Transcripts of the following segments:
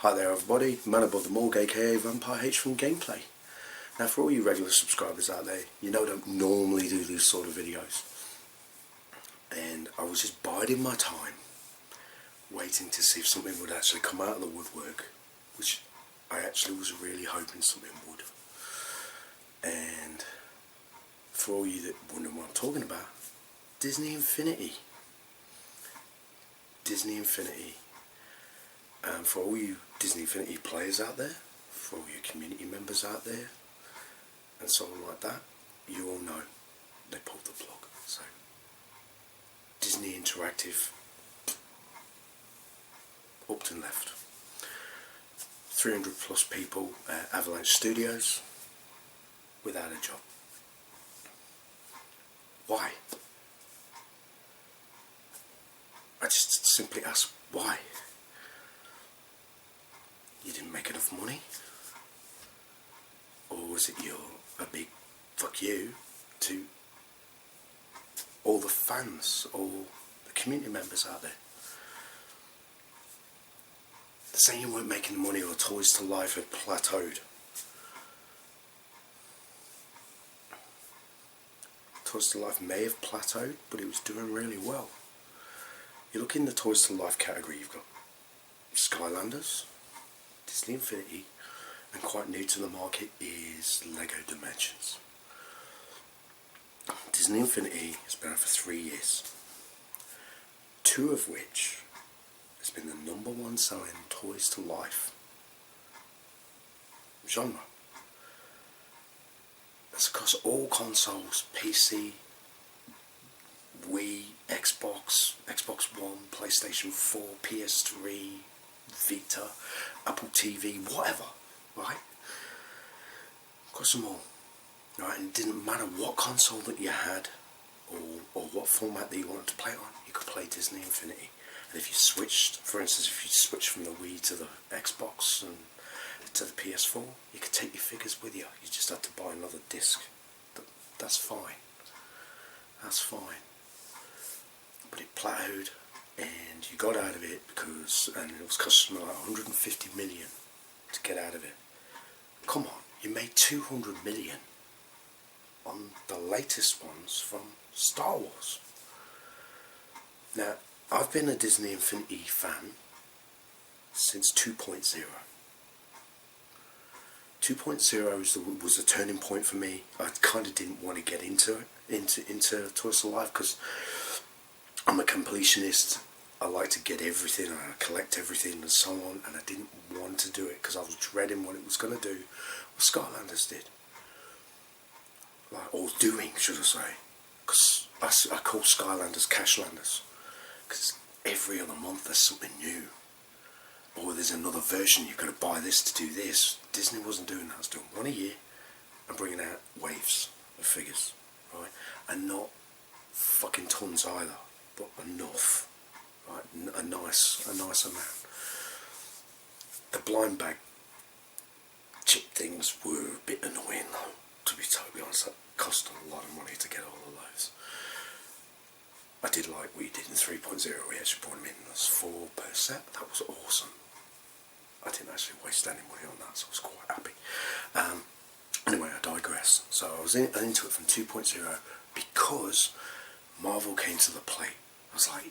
Hi there everybody, Man Above the Morgue aka Vampire H from Gameplay. Now for all you regular subscribers out there, you know I don't normally do these sort of videos. And I was just biding my time, waiting to see if something would actually come out of the woodwork, which I actually was really hoping something would. And for all you that wonder what I'm talking about, Disney Infinity. Disney Infinity. And for all you Disney Infinity players out there, for all your community members out there, and so on like that, you all know they pulled the plug. So, Disney Interactive, up and left. 300 plus people at Avalanche Studios, without a job. Why? I just simply ask, why? You didn't make enough money? Or was it a big fuck you to all the fans, all the community members out there? They're saying you weren't making money or Toys to Life had plateaued. Toys to Life may have plateaued, but it was doing really well. You look in the Toys to Life category, you've got Skylanders, Disney Infinity, and quite new to the market is Lego Dimensions. Disney Infinity has been out for 3 years, 2 of which has been the #1 selling Toys to Life genre. That's across all consoles: PC, Wii, Xbox, Xbox One, PlayStation 4, PS3, Vita, Apple TV, whatever, right? Across them all, right? And it didn't matter what console that you had or what format that you wanted to play on, you could play Disney Infinity. And if you switched, for instance, if you switched from the Wii to the Xbox and to the PS4, you could take your figures with you. You just had to buy another disc. That's fine. That's fine. But it plateaued, and you got out of it and it was costing like 150 million to get out of it. Come on, you made 200 million on the latest ones from Star Wars. Now, I've been a Disney Infinity fan since 2.0. 2.0 was a turning point for me. I kind of didn't want to get into Toys to Life because I'm a completionist. I like to get everything, I collect everything and so on, and I didn't want to do it because I was dreading what it was going to do what Skylanders did. Like, or doing, should I say. Because I call Skylanders Cashlanders. Because every other month there's something new. Or there's another version, you've got to buy this to do this. Disney wasn't doing that, it was doing one a year and bringing out waves of figures, right? And not fucking tons either, but enough, right? A nice amount. The blind bag chip things were a bit annoying though, to be totally honest. That cost a lot of money to get all of those. I did like we did in 3.0, we actually brought them in as 4 per set. That was awesome. I didn't actually waste any money on that, so I was quite happy. Anyway, I digress. So I was into it from 2.0 because Marvel came to the plate. I was like,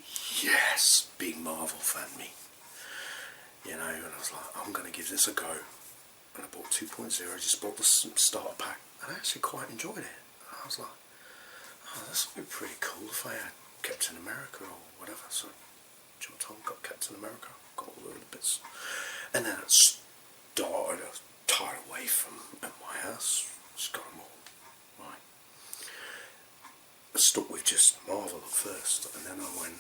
yes, big Marvel fan me. You know, and I was like, I'm going to give this a go. And I bought 2.0, I just bought the starter pack, and I actually quite enjoyed it. And I was like, oh, this would be pretty cool if I had Captain America or whatever. So John Tom got Captain America, got all the other bits. And then it started, I was tired away from at my house, just got them all, right. I stuck with just Marvel at first, and then I went,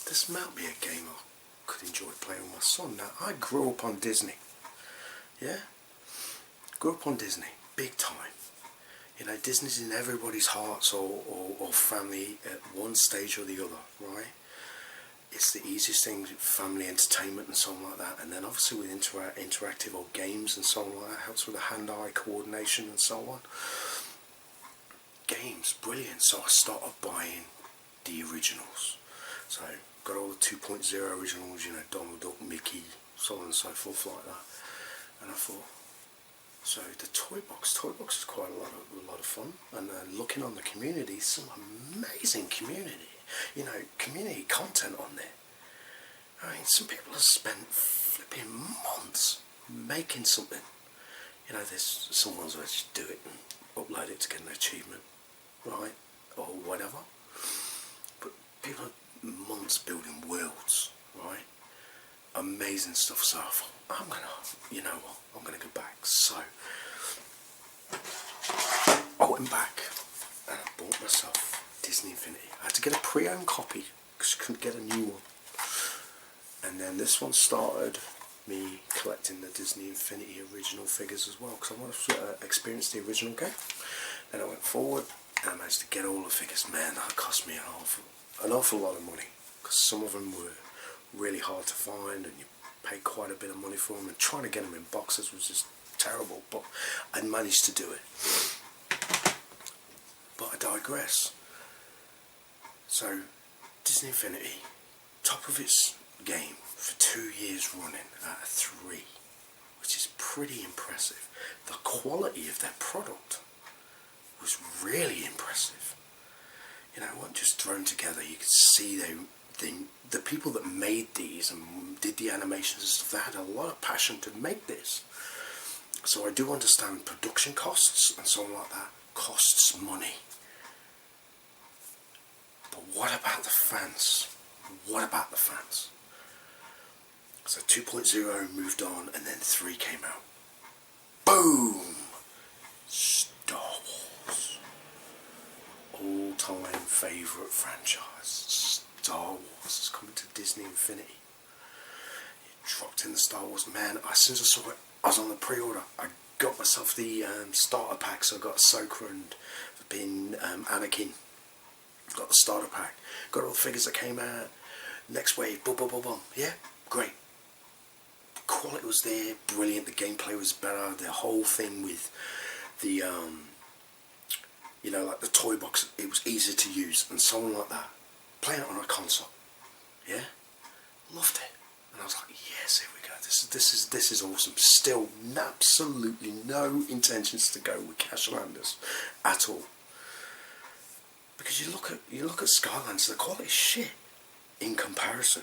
this might be a game I could enjoy playing with my son. Now, I grew up on Disney, yeah? Grew up on Disney, big time. You know, Disney's in everybody's hearts or family at one stage or the other, right? It's the easiest thing, family entertainment and so on like that. And then obviously with interactive or games and so on like that, helps with the hand-eye coordination and so on. Games, brilliant. So I started buying the originals. So got all the 2.0 originals, you know, Donald Duck, Mickey, so on and so forth like that. And I thought, so the toy box is quite a lot of fun. And looking on the community, some amazing community, you know, community content on there. I mean, some people have spent flipping months making something. You know, there's some ones where you just do it and upload it to get an achievement, right, or whatever. But people have months building worlds, right? Amazing stuff. So I thought, I'm gonna, you know what, I'm gonna go back. So I went back and I bought myself Disney Infinity. I had to get a pre-owned copy because you couldn't get a new one. And then this one started me collecting the Disney Infinity original figures as well, because I wanted to experience the original game. Then I went forward and I managed to get all the figures. Man, that cost me an awful lot of money, because some of them were really hard to find and you paid quite a bit of money for them, and trying to get them in boxes was just terrible, but I managed to do it. But I digress. So Disney Infinity, top of its game for 2 years running out of 3, which is pretty impressive. The quality of their product was really impressive. You know, it wasn't just thrown together. You could see the people that made these and did the animations and stuff, they had a lot of passion to make this. So I do understand production costs and so on like that costs money. But what about the fans? What about the fans? So 2.0 moved on, and then 3 came out. Boom! Star Wars. All-time favourite franchise. Star Wars is coming to Disney Infinity. It dropped in the Star Wars. Man, as soon as I saw it, I was on the pre-order. I got myself the starter pack, so I got Ahsoka and being Anakin. Got the starter pack. Got all the figures that came out. Next wave, boom, boom, boom, boom. Yeah, great. The quality was there, brilliant. The gameplay was better. The whole thing with the, you know, like the toy box, it was easier to use and so on like that. Playing it on a console, yeah, loved it. And I was like, yes, here we go. This is awesome. Still, absolutely no intentions to go with Cashlanders at all. Because you look at Skylanders, the quality is shit in comparison,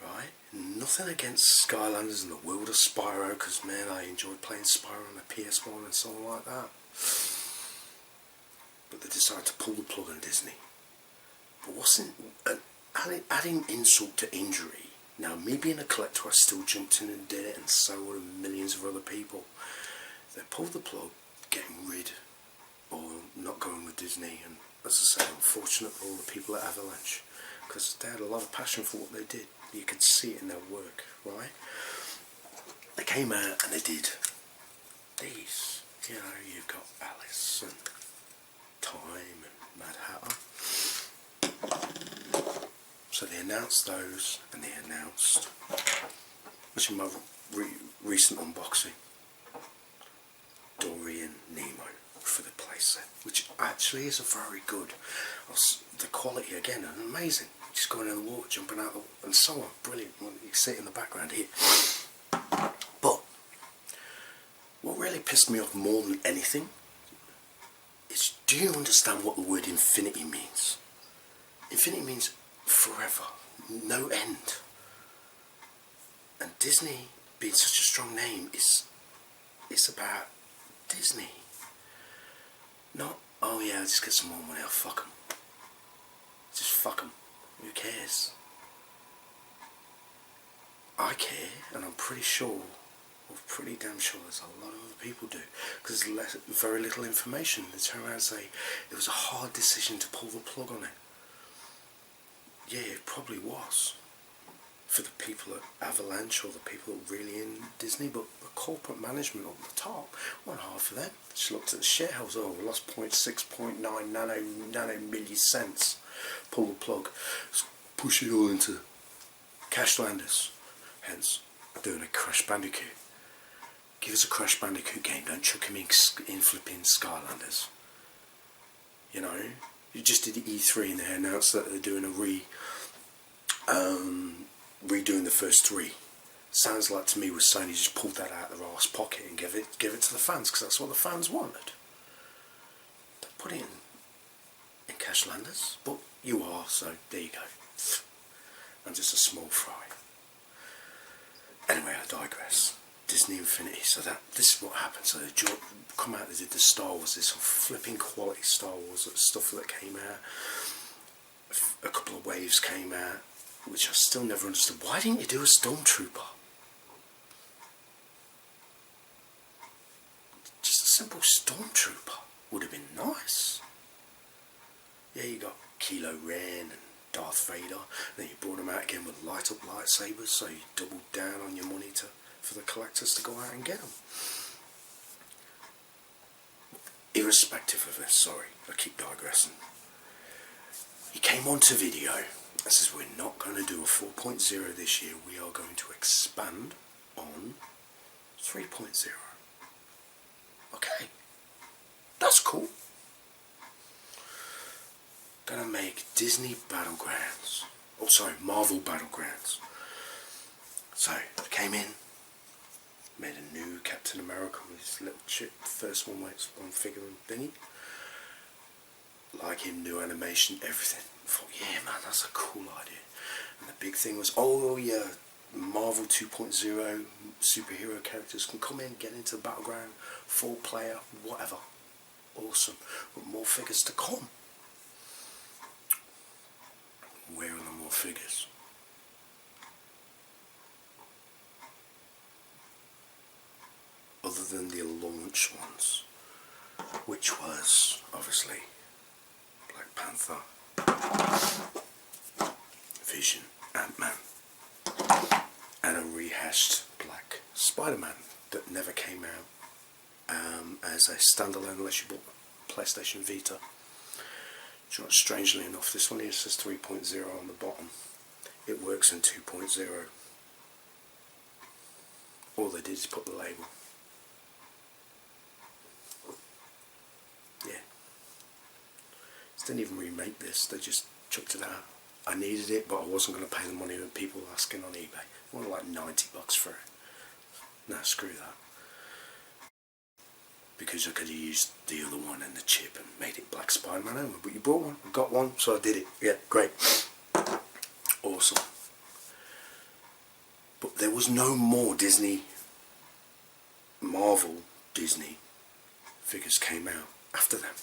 right? Nothing against Skylanders and the world of Spyro, because man, I enjoyed playing Spyro on the PS1 and so on like that. But they decided to pull the plug on Disney. But wasn't adding insult to injury. Now, me being a collector, I still jumped in and did it, and so would millions of other people. They pulled the plug, getting rid or not going with Disney, and as I say, unfortunate for all the people at Avalanche, because they had a lot of passion for what they did. You could see it in their work, right? They came out and they did these. You know, you've got Alice and Time and Mad Hatter. So they announced those, and they announced, which is my recent unboxing, Dory and Nemo for the playset, which actually is a very good. The quality again, amazing. Just going in the water, jumping out, and so on, brilliant. You can see it in the background here. But what really pissed me off more than anything is, do you understand what the word infinity means? Infinity means forever, no end. And Disney, being such a strong name, it's about Disney. Not, oh yeah, just get some more money, I'll fuck them. Just fuck them. Who cares? I care, and I'm pretty sure, or pretty damn sure, there's a lot of other people do, because there's very little information. They turn around and say it was a hard decision to pull the plug on it. Yeah, it probably was for the people at Avalanche or the people that really in Disney, but the corporate management up the top wasn't hard for them. Just looked at the shareholders, oh, we lost 0.6, 0.9 nano millicents. Pull the plug, push it all into Cashlanders. Hence, doing a Crash Bandicoot. Give us a Crash Bandicoot game, don't chuck him in flipping Skylanders. You know, you just did the E3 and they announced that they're doing a redoing the first 3. Sounds like to me was Sony just pulled that out of their arse pocket and give it to the fans, because that's what the fans wanted. They put it in cash landers, but you are, so there you go. I'm just a small fry. Anyway, I digress. Disney Infinity. So this is what happened. So they come out. They did the Star Wars. This flipping quality Star Wars stuff that came out. A couple of waves came out, which I still never understood. Why didn't you do a Stormtrooper? Just a simple Stormtrooper would have been nice. Yeah, you got Kylo Ren and Darth Vader. Then you brought them out again with light up lightsabers, so you doubled down on your money for the collectors to go out and get them. Irrespective of this, sorry, I keep digressing. He came onto video and says, we're not going to do a 4.0 this year, we are going to expand on 3.0. Okay, that's cool. Gonna make Disney Battlegrounds. Oh, sorry, Marvel Battlegrounds. So, I came in, made a new Captain America with his little chip, first one where it's one figure and thingy. Like him, new animation, everything. I thought, yeah man, that's a cool idea. And the big thing was, oh yeah, Marvel 2.0, superhero characters can come in, get into the battleground, 4-player, whatever. Awesome. With more figures to come. Where are the more figures? Other than the launch ones, which was obviously Black Panther, Vision, Ant-Man, and a rehashed Black Spider-Man that never came out as a standalone unless you bought PlayStation Vita. Strangely enough, this one here says 3.0 on the bottom. It works in 2.0. All they did is put the label. Yeah. They didn't even remake this, they just chucked it out. I needed it, but I wasn't going to pay the money that people were asking on eBay. I wanted like $90 for it. Nah, screw that. Because I could have used the other one and the chip and made it Black Spider-Man only. But you bought one, I got one, so I did it. Yeah, great. Awesome. But there was no more Disney, Marvel Disney figures came out after them.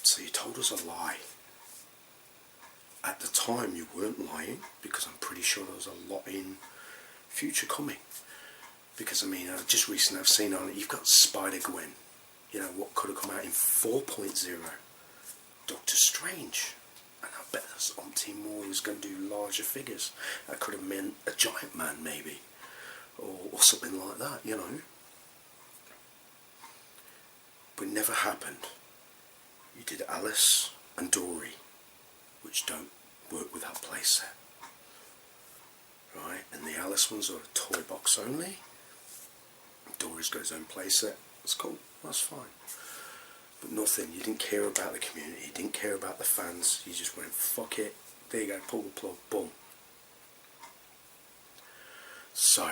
So you told us a lie. At the time you weren't lying, because I'm pretty sure there was a lot in future coming. Because I mean, just recently I've seen on it, you've got Spider-Gwen, you know, what could have come out in 4.0, Doctor Strange, and I bet there's umpteen more who's going to do larger figures. That could have meant a Giant Man maybe, or something like that, you know. But it never happened. You did Alice and Dory, which don't work with that playset. Right, and the Alice ones are toy box only. Dory's got his own playset. That's cool, that's fine. But nothing, you didn't care about the community, you didn't care about the fans, you just went, fuck it, there you go, pull the plug, boom. So,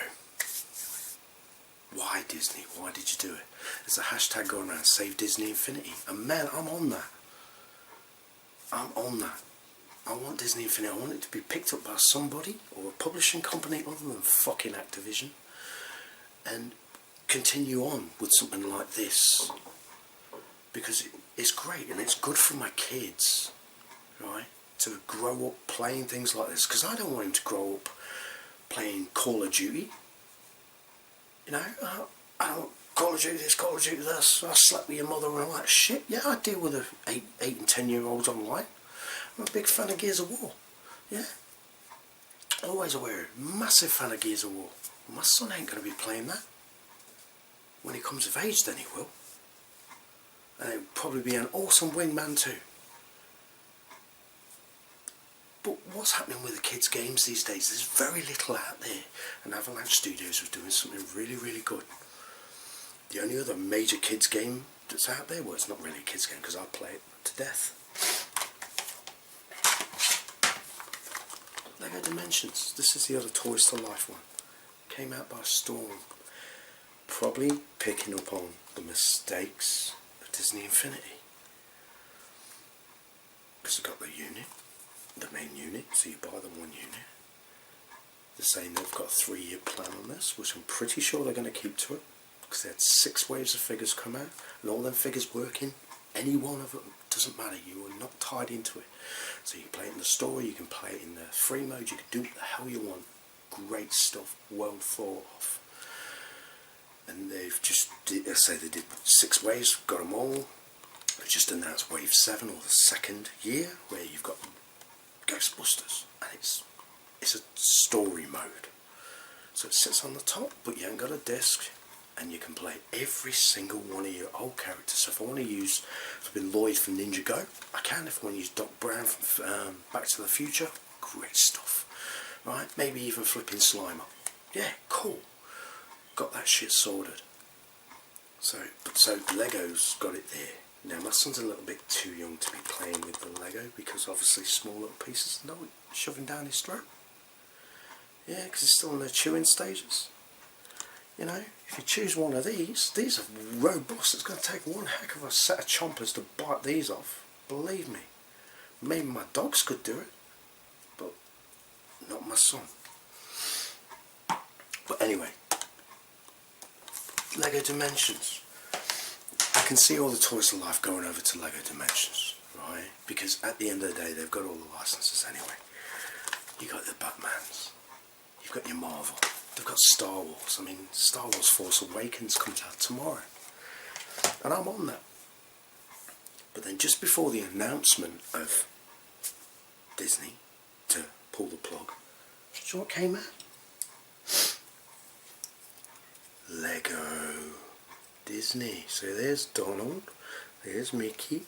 why Disney? Why did you do it? There's a hashtag going around, Save Disney Infinity, and man, I'm on that. I'm on that. I want Disney Infinity, I want it to be picked up by somebody, or a publishing company other than fucking Activision, and continue on with something like this, because it's great and it's good for my kids, right, to grow up playing things like this, because I don't want him to grow up playing Call of Duty, you know. I don't Call of Duty this, Call of Duty this, I slept with your mother and all that shit. Yeah, I deal with the 8 and 10 year olds online. I'm a big fan of Gears of War, yeah, always aware, massive fan of Gears of War. My son ain't going to be playing that. When he comes of age, then he will. And it'll probably be an awesome wingman too. But what's happening with the kids' games these days? There's very little out there. And Avalanche Studios was doing something really, really good. The only other major kids' game that's out there, well, it's not really a kids' game because I play it to death. Lego Dimensions. This is the other Toys to Life one. Came out by storm. Probably picking up on the mistakes of Disney Infinity. Because they've got the unit, the main unit, so you buy the one unit. They're saying they've got a 3-year plan on this, which I'm pretty sure they're going to keep to it. Because they had 6 waves of figures come out, and all them figures working. Any one of them, doesn't matter, you are not tied into it. So you can play it in the store, you can play it in the free mode, you can do what the hell you want. Great stuff, well thought of. And they've just, let's say they did 6 waves, got them all. They've just announced wave 7, or the 2nd year, where you've got Ghostbusters. And it's a story mode. So it sits on the top, but you ain't got a disc. And you can play every single one of your old characters. So if I want to use, if I've been Lloyd from Ninjago, I can. If I want to use Doc Brown from Back to the Future, great stuff. Right? Maybe even flipping Slimer. Yeah, cool. Got that shit sorted. So Lego's got it there. Now my son's a little bit too young to be playing with the Lego, because obviously small little pieces, no, shoving down his throat. Yeah, because he's still in the chewing stages. You know, if you choose one of these are robust. It's going to take one heck of a set of chompers to bite these off. Believe me. Maybe my dogs could do it, but not my son. But anyway, Lego Dimensions. I can see all the Toys to Life going over to Lego Dimensions, right? Because at the end of the day, they've got all the licenses anyway. You got the Batmans. You've got your Marvel. They've got Star Wars. I mean, Star Wars Force Awakens comes out tomorrow. And I'm on that. But then just before the announcement of Disney to pull the plug, do you know what came out? Lego Disney. So there's Donald. There's Mickey.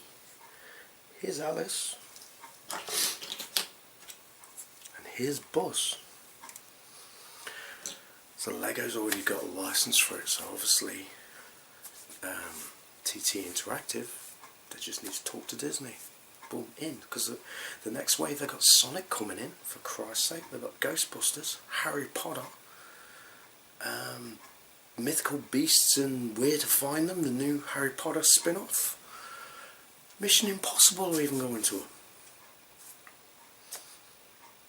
Here's Alice. And here's Buzz. So Lego's already got a license for it, so obviously TT Interactive, they just need to talk to Disney. Boom, in. Because the next wave, they've got Sonic coming in, for Christ's sake. They've got Ghostbusters, Harry Potter, Mythical Beasts and Where to Find Them, the new Harry Potter spin-off. Mission Impossible are even going to it.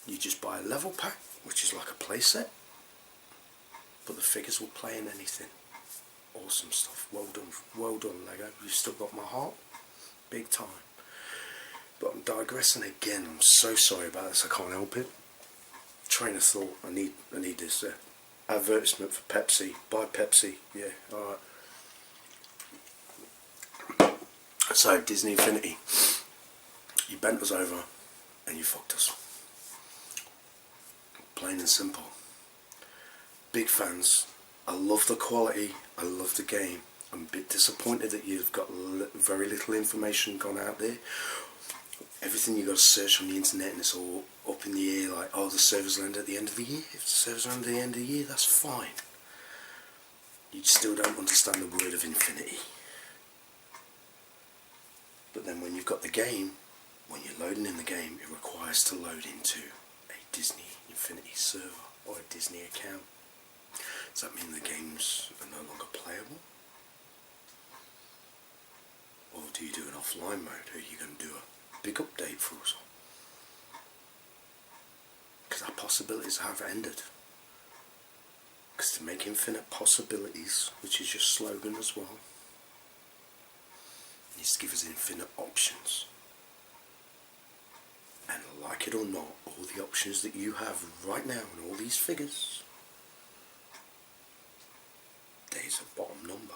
You just buy a level pack, which is like a playset. But the figures will play in anything. Awesome stuff. Well done Lego. You've still got my heart. Big time. But I'm digressing again. I'm so sorry about this. I can't help it. Train of thought. I need this. Advertisement for Pepsi. Buy Pepsi. Yeah. Alright. So Disney Infinity. You bent us over and you fucked us. Plain and simple. Big fans. I love the quality. I love the game. I'm a bit disappointed that you've got very little information gone out there. Everything you've got to search on the internet and it's all up in the air, like, oh, the servers will end at the end of the year. If the servers end at the end of the year, that's fine. You still don't understand the word of infinity. But then when you've got the game, when you're loading in the game, it requires to load into a Disney Infinity server or a Disney account. Does that mean the games are no longer playable? Or do you do an offline mode? Are you going to do a big update for us all? Because our possibilities have ended. Because to make infinite possibilities, which is your slogan as well, needs to give us infinite options. And like it or not, all the options that you have right now and all these figures, there's a bottom number.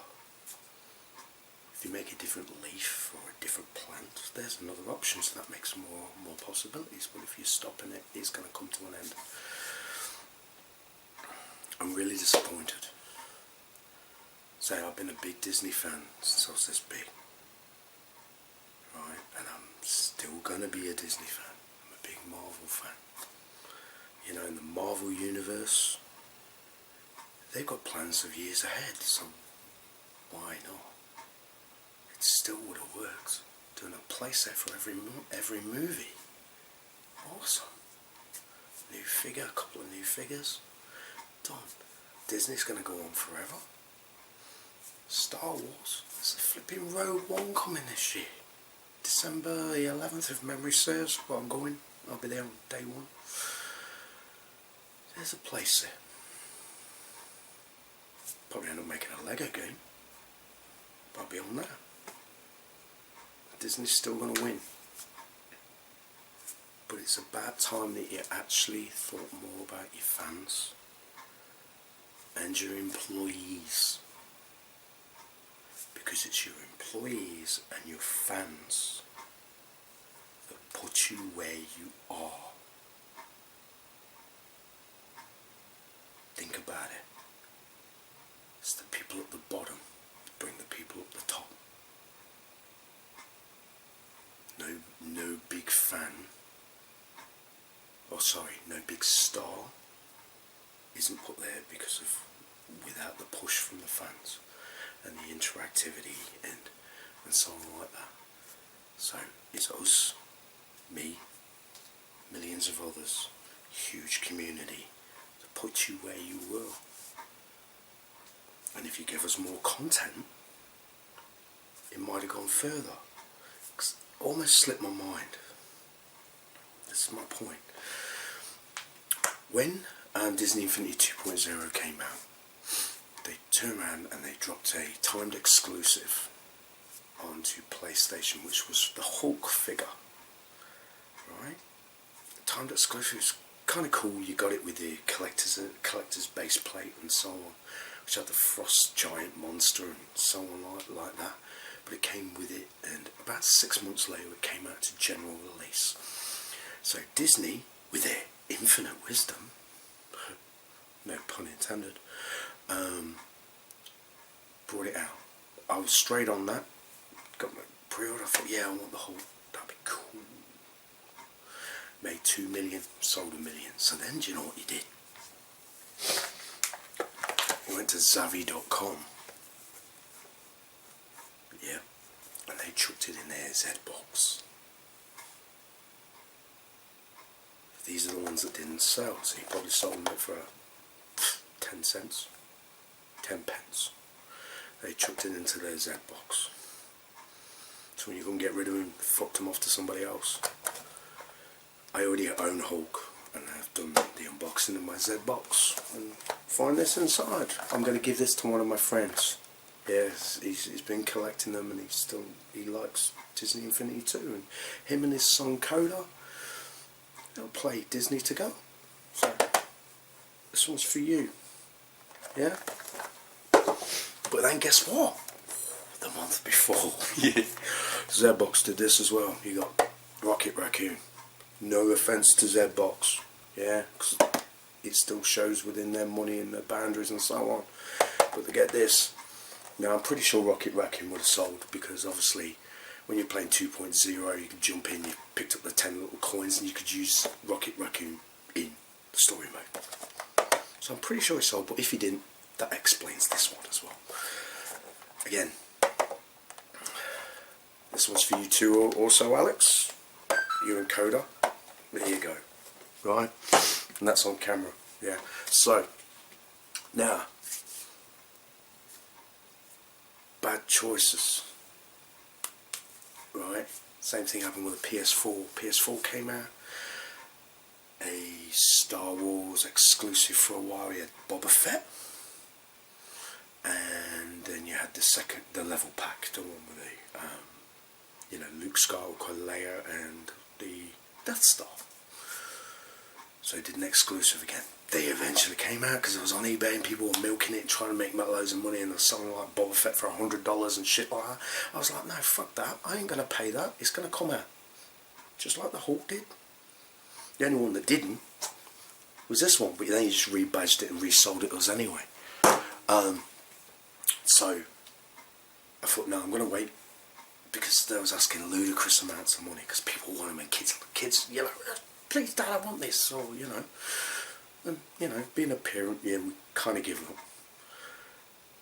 If you make a different leaf or a different plant, there's another option, so that makes more possibilities. But if you're stopping it, it's going to come to an end. I'm really disappointed. Say, I've been a big Disney fan since I was this big. Right? And I'm still going to be a Disney fan. I'm a big Marvel fan. You know, in the Marvel universe, they've got plans of years ahead, so why not? It still would have worked. Doing a playset for every movie. Awesome. New figure, a couple of new figures. Done. Disney's going to go on forever. Star Wars. There's a flipping Rogue One coming this year. December the 11th, if memory serves. Well, I'm going. I'll be there on day one. There's a place there. Probably end up making a Lego game. But I'll be on that. Disney's still going to win. But it's about time that you actually thought more about your fans and your employees. Because it's your employees and your fans that put you where you are. Think about it. It's the people at the bottom that bring the people up the top. No big fan, no big star isn't put there because of without the push from the fans and the interactivity and so on like that. So it's us, me, millions of others, huge community that put you where you were. And if you give us more content, it might have gone further. It almost slipped my mind. This is my point. When Disney Infinity 2.0 came out, they turned around and they dropped a timed exclusive onto PlayStation, which was the Hulk figure. Right? The timed exclusive is kind of cool. You got it with the collector's base plate and so on, which had the Frost Giant monster and so on like that. But it came with it, and about 6 months later it came out to general release. So Disney, with their infinite wisdom, no pun intended, brought it out. I was straight on that, got my pre-order, I thought, yeah, I want the whole, that'd be cool. Made 2 million, sold 1 million. So then, do you know what you did? You went to Zavi.com. Yeah, and they chucked it in their Z-Box. These are the ones that didn't sell, so you probably sold them for 10 cents, 10 pence. They chucked it into their Z-Box. So when you couldn't get rid of them, fucked them off to somebody else. I already own Hulk, and I've done the unboxing of my Z-Box. And find this inside. I'm going to give this to one of my friends. Yes, he's been collecting them, and he likes Disney Infinity 2. And him and his son Coda, they'll play Disney to go. So this one's for you. Yeah? But then guess what? The month before, Z-Box did this as well. You got Rocket Raccoon. No offence to Z-Box. Yeah? Because it still shows within their money and their boundaries and so on. But to get this, now I'm pretty sure Rocket Raccoon would have sold, because obviously when you're playing 2.0 you could jump in, you picked up the 10 little coins and you could use Rocket Raccoon in the story mode. So I'm pretty sure he sold, but if he didn't, that explains this one as well. Again, this one's for you too also, Alex. You and Coda. There you go. Right? And that's on camera. Yeah. So, now, bad choices. Right? Same thing happened with the PS4. PS4 came out. A Star Wars exclusive for a while. You had Boba Fett. And then you had the level pack, the one with the, Luke Skywalker, Leia, and the Death Star. So they did an exclusive again. They eventually came out because it was on eBay and people were milking it and trying to make loads of money, and there was something like Boba Fett for $100 and shit like that. I was like, no, fuck that. I ain't going to pay that. It's going to come out. Just like the Hulk did. The only one that didn't was this one, but then you just rebadged it and resold it to us anyway. So I thought, no, I'm going to wait, because they was asking ludicrous amounts of money because people want them, and kids, please Dad, I want this, or and being a parent, yeah, we kind of give up.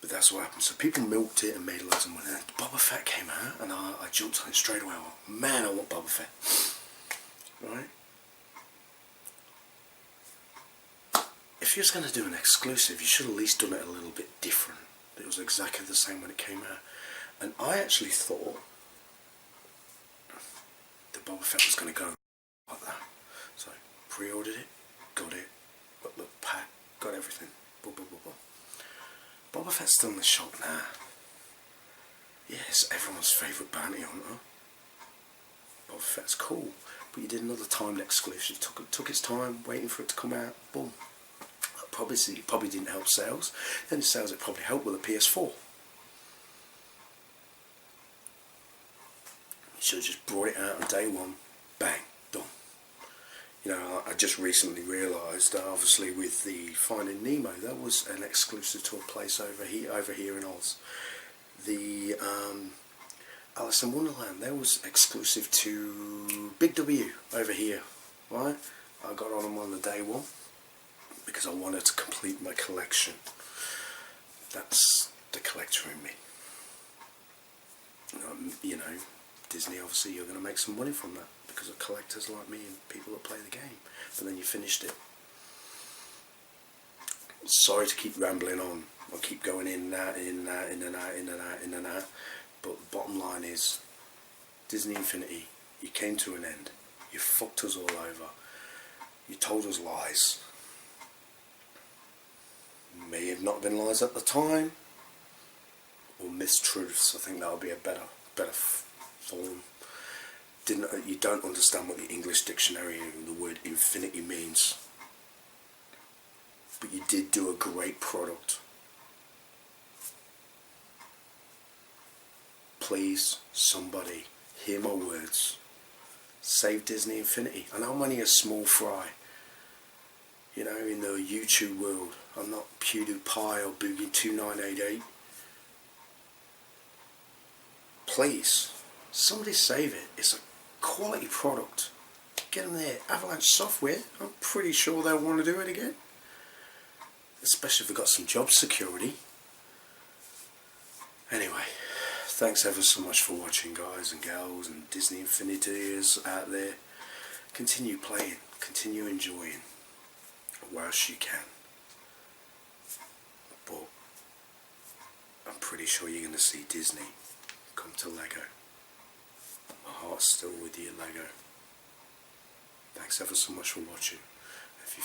But that's what happened. So people milked it and made loads of money. And Boba Fett came out, and I jumped on it straight away. I went, man, I want Boba Fett, right? if you was going to do an exclusive, you should have at least done it a little bit different. It was exactly the same when it came out. And I actually thought the Boba Fett was going to go like that. So, pre-ordered it, got it, got the pack, got everything. Blah, blah, blah, blah. Boba Fett's still in the shop now. Yes, everyone's favourite bounty hunter. Boba Fett's cool, but you did another timed exclusive. Took its time, waiting for it to come out. Boom. It probably didn't help sales. Then the sales, it probably helped with a PS4. You should have just brought it out on day one. Bang, done. You know, I just recently realised, obviously with the Finding Nemo, that was an exclusive to a place over here in Oz. The Alice in Wonderland, that was exclusive to Big W over here, right? I got on them on the day one because I wanted to complete my collection. That's the collector in me. You know, Disney, obviously you're going to make some money from that because of collectors like me and people that play the game. But then you finished it. Sorry to keep rambling on. I'll keep going in and out, in and out, in and out, in and out, in and out. But the bottom line is, Disney Infinity, you came to an end. You fucked us all over. You told us lies. May have not been lies at the time, or mistruths. I think that would be a better form. You don't understand what the English dictionary and the word infinity means. But you did do a great product. Please, somebody, hear my words. Save Disney Infinity. I know I'm only a small fry, you know, in the YouTube world. I'm not PewDiePie or Boogie2988. Please, somebody save it. It's a quality product. Get them there. Avalanche Software, I'm pretty sure they'll want to do it again. Especially if they've got some job security. Anyway, thanks ever so much for watching, guys and gals and Disney Infiniteers out there. Continue playing, continue enjoying whilst you can. But I'm pretty sure you're going to see Disney come to Lego. My heart's still with you, Lego. Thanks ever so much for watching. If you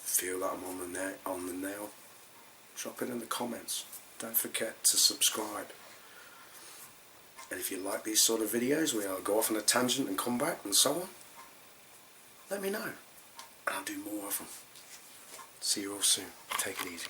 feel that I'm on the nail, drop it in the comments. Don't forget to subscribe. And if you like these sort of videos where I'll go off on a tangent and come back and so on, let me know. And I'll do more of them. See you all soon. Take it easy.